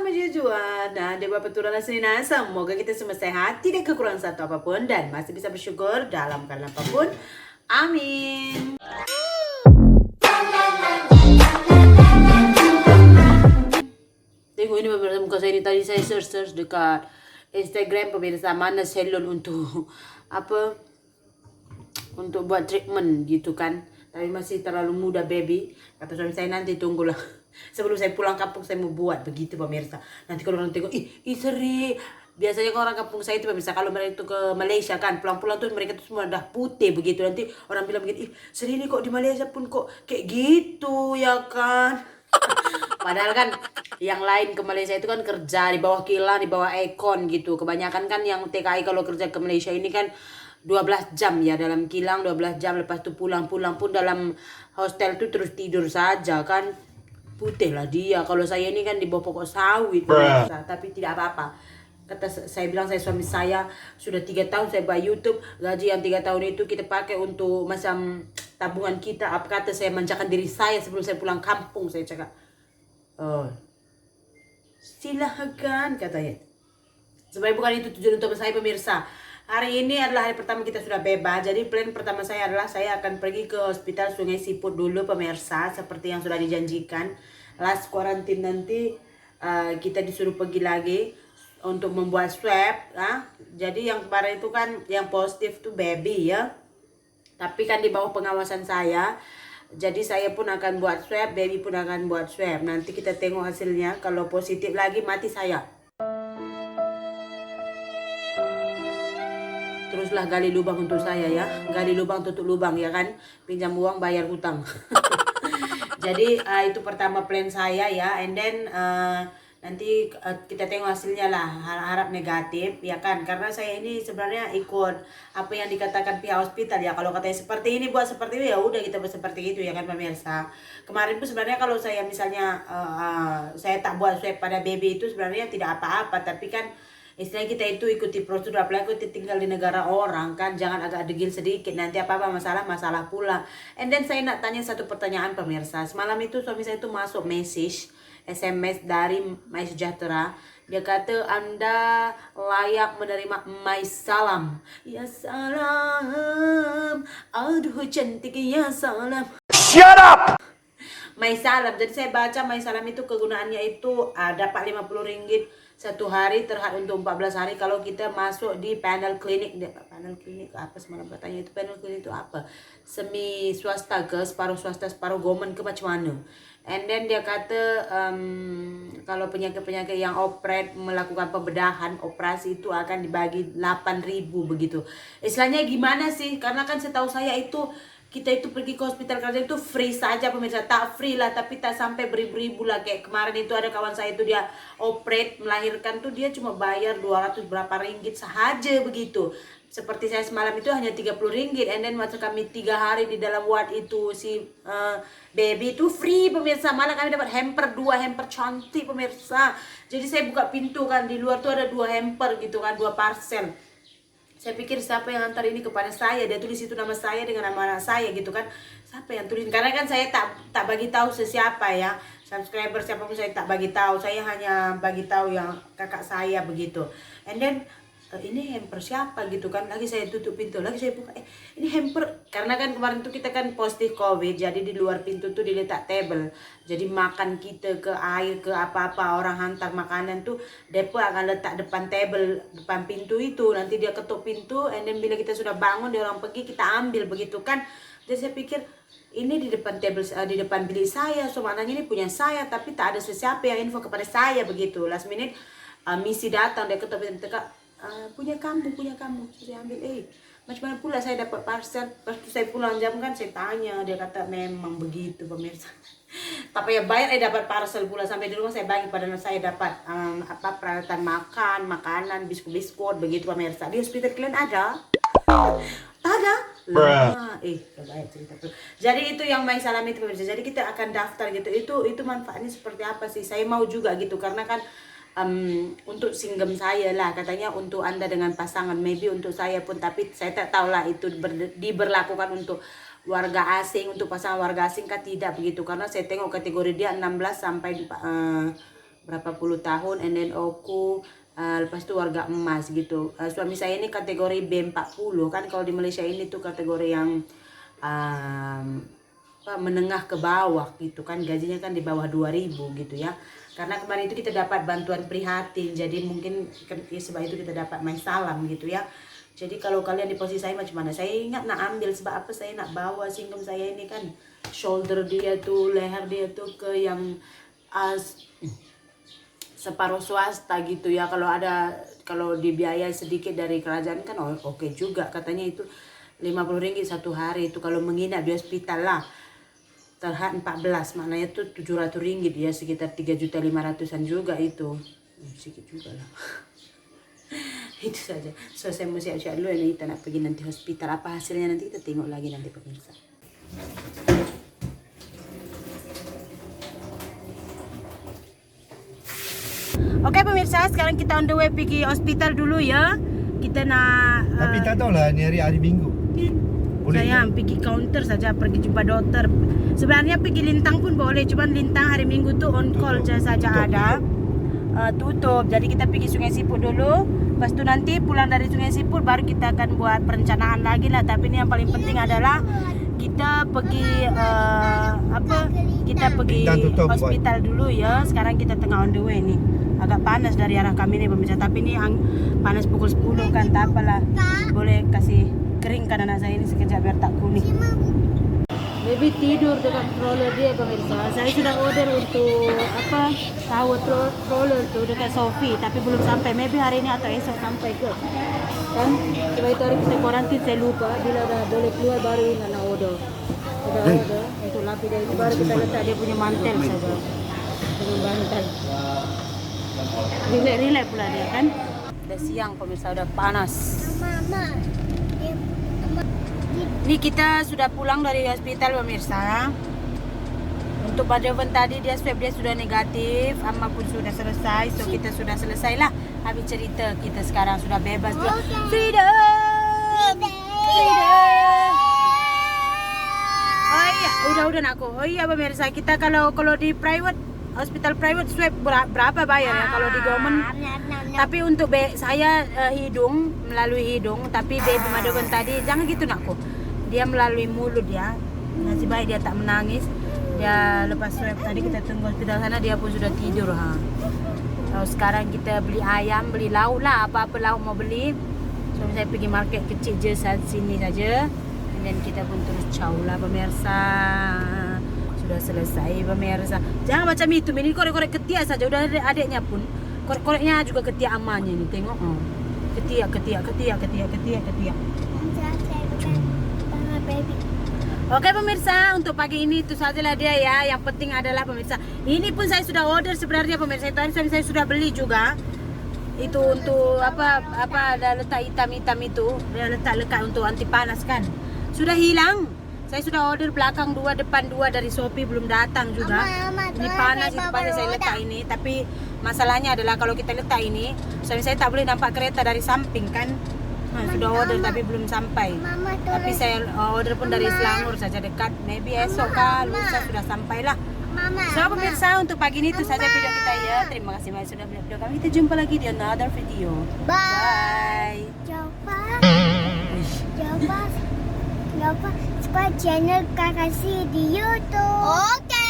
Puji Tuhan. Nah, Dewa Petualangan Senina, semoga kita semua sehat, tidak kekurangan satu apapun, dan masih bisa bersyukur dalam keadaan apapun. Amin. Tengok ini pemirsa, muka saya ini tadi saya search dekat Instagram pemirsa, mana salon untuk apa, untuk buat treatment gitu kan. Tapi masih terlalu muda baby. Kata suami saya nanti tunggulah. Sebelum saya pulang kampung saya mau buat begitu pemirsa. Nanti kalau orang tengok, ih seri. Biasanya kalau orang kampung saya itu pemirsa, kalau mereka itu ke Malaysia kan, pulang-pulang tuh mereka tuh semua udah putih begitu. Nanti orang bilang begitu, ih seri ini kok di Malaysia pun kok kayak gitu ya kan. Padahal kan yang lain ke Malaysia itu kan kerja di bawah kilang, di bawah ekon gitu. Kebanyakan kan yang TKI kalau kerja ke Malaysia ini kan 12 jam ya dalam kilang, 12 jam, lepas itu pulang-pulang pun dalam hostel tuh terus tidur saja kan. Putih lah dia. Kalau saya ini kan di bawah pokok sawit biasa, tapi tidak apa-apa. Kata saya bilang, saya suami saya sudah 3 tahun saya buat YouTube, gaji yang 3 tahun itu kita pakai untuk macam tabungan kita. Apa kata saya manjakan diri saya sebelum saya pulang kampung, saya cakap. Oh, silahkan katanya. Sebenarnya bukan itu tujuan untuk saya pemirsa. Hari ini adalah hari pertama kita sudah bebas. Jadi plan pertama saya adalah saya akan pergi ke hospital Sungai Siput dulu pemirsa, seperti yang sudah dijanjikan. Last quarantine nanti kita disuruh pergi lagi untuk membuat swab. Jadi yang kemarin itu kan yang positif tuh baby ya. Tapi kan di bawah pengawasan saya. Jadi saya pun akan buat swab, baby pun akan buat swab. Nanti kita tengok hasilnya. Kalau positif lagi mati saya. Teruslah gali lubang untuk saya ya. Gali lubang tutup lubang ya kan. Pinjam uang bayar hutang. Jadi itu pertama plan saya ya. And then nanti kita tengok hasilnya lah. Harap negatif ya kan. Karena saya ini sebenarnya ikut apa yang dikatakan pihak hospital ya. Kalau katanya seperti ini buat seperti itu, ya udah kita buat seperti itu ya kan pemirsa. Kemarin pun sebenarnya kalau saya misalnya saya tak buat swab pada baby itu sebenarnya tidak apa-apa. Tapi kan istilahnya kita itu ikuti prosedur, apalagi kita tinggal di negara orang kan, jangan agak degil sedikit, nanti apa-apa masalah pula. And then saya nak tanya satu pertanyaan pemirsa. Semalam itu suami saya itu masuk message SMS dari My Sejahtera. Dia kata Anda layak menerima My Salam. Ya salam, aduh cantik ya salam. Shut up! My Salam. Jadi saya baca My Salam itu kegunaannya itu dapat Rp50 satu hari, terhad untuk 14 hari kalau kita masuk di panel klinik. Panel klinik apa semalam katanya itu, panel klinik itu apa? Semi swasta ke, separuh swasta separuh government ke, macam mana? And then dia kata kalau penyakit-penyakit yang melakukan pembedahan, operasi itu akan dibagi 8.000 begitu. Istilahnya gimana sih? Karena kan setahu saya itu kita itu pergi ke hospital kerja itu free saja pemirsa, tak free lah tapi tak sampai beribu-ribu lah. Kayak kemarin itu ada kawan saya itu dia melahirkan tuh dia cuma bayar 200 berapa ringgit sahaja begitu. Seperti saya semalam itu hanya 30 ringgit. And then masa kami 3 hari di dalam ward itu si baby itu free pemirsa. Malah kami dapat hamper, 2 hamper cantik pemirsa. Jadi saya buka pintu kan, di luar tuh ada 2 hamper gitu kan, 2 parcel. Saya pikir siapa yang antar ini kepada saya, dia tulis itu nama saya dengan nama anak saya gitu kan. Siapa yang tulis? Karena kan saya tak bagi tahu sesiapa ya. Subscriber siapapun saya tak bagi tahu. Saya hanya bagi tahu yang kakak saya begitu. And then ini hamper siapa gitu kan. Lagi saya tutup pintu, lagi saya buka, ini hamper. Karena kan kemarin tuh kita kan positif COVID, jadi di luar pintu tuh diletak table. Jadi makan kita ke air ke apa-apa, orang hantar makanan tuh depo akan letak depan table, depan pintu itu. Nanti dia ketuk pintu, and then bila kita sudah bangun dia orang pergi, kita ambil begitu kan. Jadi saya pikir ini di depan table, di depan bilik saya, so maknanya ini punya saya, tapi tak ada sesiapa yang info kepada saya begitu. Last minute misi datang, dia ketuk pintu, punya kamu, saya ambil. Macam mana pula saya dapat parcel? Pas saya pulang jam kan saya tanya, dia kata memang begitu pemirsa. Tapi ya bayar, dapat parcel pula. Sampai di rumah saya bagi pada saya dapat peralatan makan, makanan, biskut begitu pemirsa. Di hospital kalian ada? Tak ada? Lama. Terbaik cerita. Jadi itu yang My Salam itu pemirsa. Jadi kita akan daftar gitu. Itu manfaatnya seperti apa sih? Saya mau juga gitu karena kan untuk singgem saya lah katanya, untuk Anda dengan pasangan, maybe untuk saya pun, tapi saya tak tahu lah itu diberlakukan untuk warga asing, untuk pasangan warga asing kan tidak begitu, karena saya tengok kategori dia 16 sampai berapa puluh tahun, and then aku lepas itu warga emas gitu. Suami saya ini kategori B40 kan, kalau di Malaysia ini tuh kategori yang menengah ke bawah gitu kan, gajinya kan di bawah 2.000 gitu ya. Karena kemarin itu kita dapat bantuan prihatin, jadi mungkin sebab itu kita dapat main salam gitu ya. Jadi kalau kalian di posisi saya macam mana, saya ingat nak ambil, sebab apa saya nak bawa singkum saya ini kan, shoulder dia tuh, leher dia tuh ke yang separuh swasta gitu ya. Kalau dibiayai sedikit dari kerajaan kan oke juga, katanya itu 50 ringgit satu hari itu kalau menginap di hospital lah. Terhad 14, maknanya tuh 700 ringgit ya, sekitar 3.500.000-an juga itu. Sedikit juga lah. Itu saja. So saya mau siap-siap dulu ya, kita nak pergi nanti hospital. Apa hasilnya nanti kita tengok lagi nanti pemirsa. Oke pemirsa, sekarang kita on the way pergi hospital dulu ya. Kita nak tapi tak tahu lah ni hari Minggu. Boleh sayang pergi counter saja, pergi jumpa dokter. Sebenarnya pergi Lintang pun boleh, cuman Lintang hari Minggu tuh on call saja ada. Tutup. Jadi kita pergi Sungai Siput dulu. Lepas tu nanti pulang dari Sungai Siput baru kita akan buat perencanaan lagi lah. Tapi ini yang paling penting adalah kita pergi kita pergi hospital dulu ya. Sekarang kita tengah on the way nih. Agak panas dari arah kami nih pemirsa, tapi ini panas pukul 10 kan, tak apalah. Boleh kasih keringkan anak saya ini sekejap biar tak kuning. Baby tidur dekat stroller dia pemirsa. Saya sudah order untuk tahu stroller tuh dekat Shopee, tapi belum sampai. Maybe hari ini atau esok sampai ke. Kan coba itu hari saya kuarantin, saya lupa. Bila dah boleh keluar baru nak order. Udah order untuk lapis dia ini, baru kita letak dia punya mantel saja. Dengan bantal. Relax pula dia kan. Udah siang pemirsa, udah panas. Ini kita sudah pulang dari hospital pemirsa. Untuk Badewan tadi dia swab dia sudah negatif, Amma pun sudah selesai, so kita sudah selesai lah. Habis cerita kita sekarang sudah bebas juga. Freedom. Oh iya, udah aku. Oh iya pemirsa, kita kalau di private, hospital private swab berapa bayar ya kalau di government? Tapi untuk saya hidung, melalui hidung, tapi baby Badewan tadi jangan gitu nakku. Dia melalui mulut ya. Nasib baik dia tak menangis. Dia lepas swab tadi kita tunggu hospital sana, dia pun sudah tidur ha. Kalau sekarang kita beli ayam, beli lauk lah, apa-apa lauk mau beli. So saya pergi market kecil je sini saja. Dan kita pun terus caw lah pemirsa. Sudah selesai pemirsa. Jangan macam itu, ini korek-korek ketiak saja. Udah ada adiknya pun. Korek-koreknya juga ketiak amannya ni. Tengok Ketiak. Oke pemirsa, untuk pagi ini itu sajalah dia ya. Yang penting adalah pemirsa, ini pun saya sudah order sebenarnya pemirsa. Itu suami saya sudah beli juga. Itu untuk apa ada letak hitam itu, dia letak untuk anti panas kan. Sudah hilang. Saya sudah order belakang 2, depan 2 dari Shopee, belum datang juga. Ini panas, itu panas saya letak ini. Tapi masalahnya adalah kalau kita letak ini, suami saya tak boleh nampak kereta dari samping kan. Sudah order tapi belum sampai. Tapi saya order pun dari Selangor saja dekat. Maybe esok kah lusa sudah sampai lah. So pemirsa, untuk pagi ini itu saja video kita ya. Terima kasih banyak sudah melihat video kami. Kita jumpa lagi di another video. Bye. Jangan lupa channel Kakak Si di YouTube. Oke.